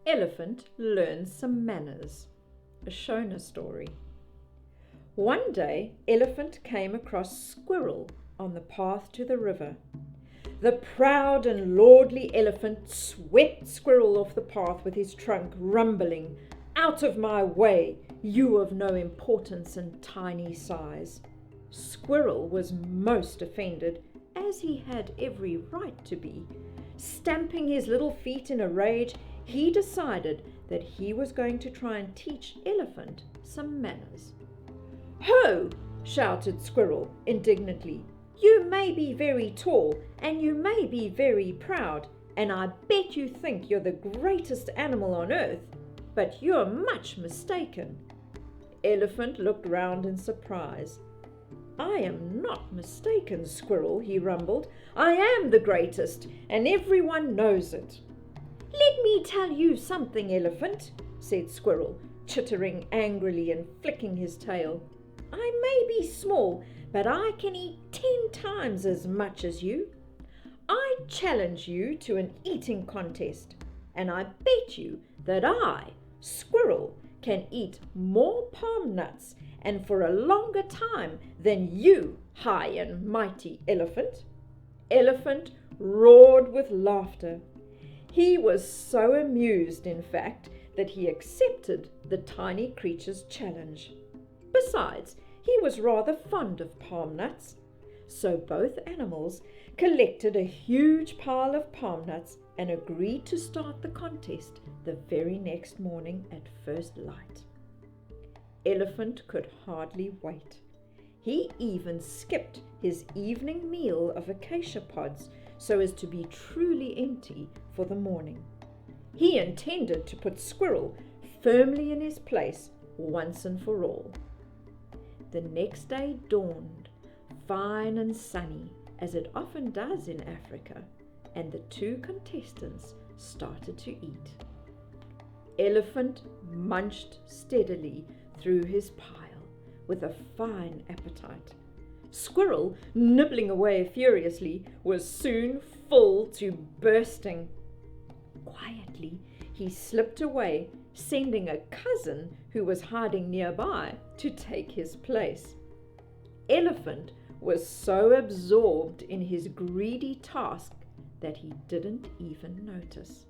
Elephant Learns Some Manners, a Shona story. One day, Elephant came across Squirrel on the path to the river. The proud and lordly Elephant swept Squirrel off the path with his trunk, rumbling, "Out of my way, you of no importance and tiny size." Squirrel was most offended, as he had every right to be. Stamping his little feet in a rage, he decided that he was going to try and teach Elephant some manners. "Ho!" shouted Squirrel indignantly. "You may be very tall, and you may be very proud, and I bet you think you're the greatest animal on earth, but you're much mistaken." Elephant looked round in surprise. "I am not mistaken, Squirrel," he rumbled. "I am the greatest, and everyone knows it." "Let me tell you something, Elephant," said Squirrel, chittering angrily and flicking his tail. "I may be small, but I can eat 10 times as much as you. I challenge you to an eating contest, and I bet you that I, Squirrel, can eat more palm nuts and for a longer time than you, high and mighty Elephant." Elephant roared with laughter. He was so amused, in fact, that he accepted the tiny creature's challenge. Besides, he was rather fond of palm nuts. So both animals collected a huge pile of palm nuts and agreed to start the contest the very next morning at first light. Elephant could hardly wait. He even skipped his evening meal of acacia pods so as to be truly empty for the morning. He intended to put Squirrel firmly in his place once and for all. The next day dawned, fine and sunny, as it often does in Africa, and the two contestants started to eat. Elephant munched steadily through his pile with a fine appetite. Squirrel, nibbling away furiously, was soon full to bursting. Quietly, he slipped away, sending a cousin who was hiding nearby to take his place. Elephant was so absorbed in his greedy task that he didn't even notice.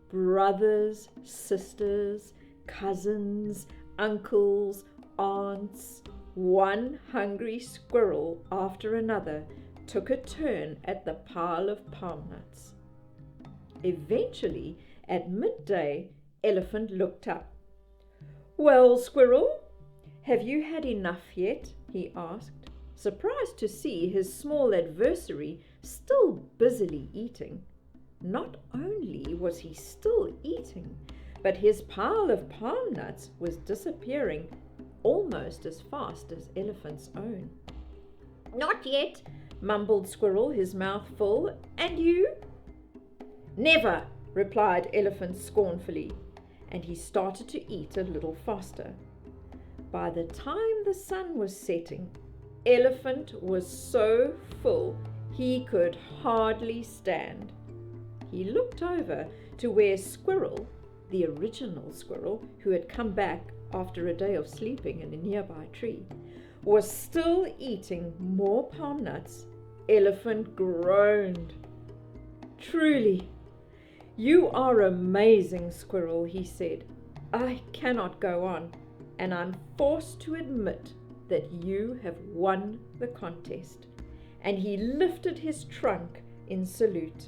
Brothers, sisters, cousins, uncles, aunts, one hungry squirrel after another took a turn at the pile of palm nuts. Eventually, at midday, Elephant looked up. "Well, Squirrel, have you had enough yet?" he asked, surprised to see his small adversary still busily eating. Not only was he still eating, but his pile of palm nuts was disappearing almost as fast as Elephant's own. "Not yet," mumbled Squirrel, his mouth full. "And you?" "Never," replied Elephant scornfully, and he started to eat a little faster. By the time the sun was setting, Elephant was so full he could hardly stand. He looked over to where Squirrel, the original Squirrel who had come back after a day of sleeping in a nearby tree, was still eating more palm nuts. Elephant groaned. "Truly, you are amazing, Squirrel," he said. "I cannot go on, and I'm forced to admit that you have won the contest." And he lifted his trunk in salute.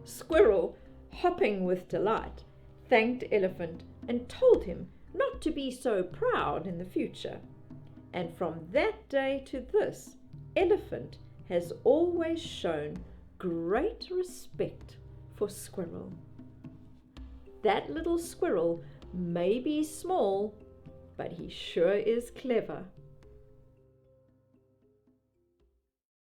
Squirrel, hopping with delight, thanked Elephant and told him not to be so proud in the future. And from that day to this, Elephant has always shown great respect for Squirrel. That little squirrel may be small, but he sure is clever.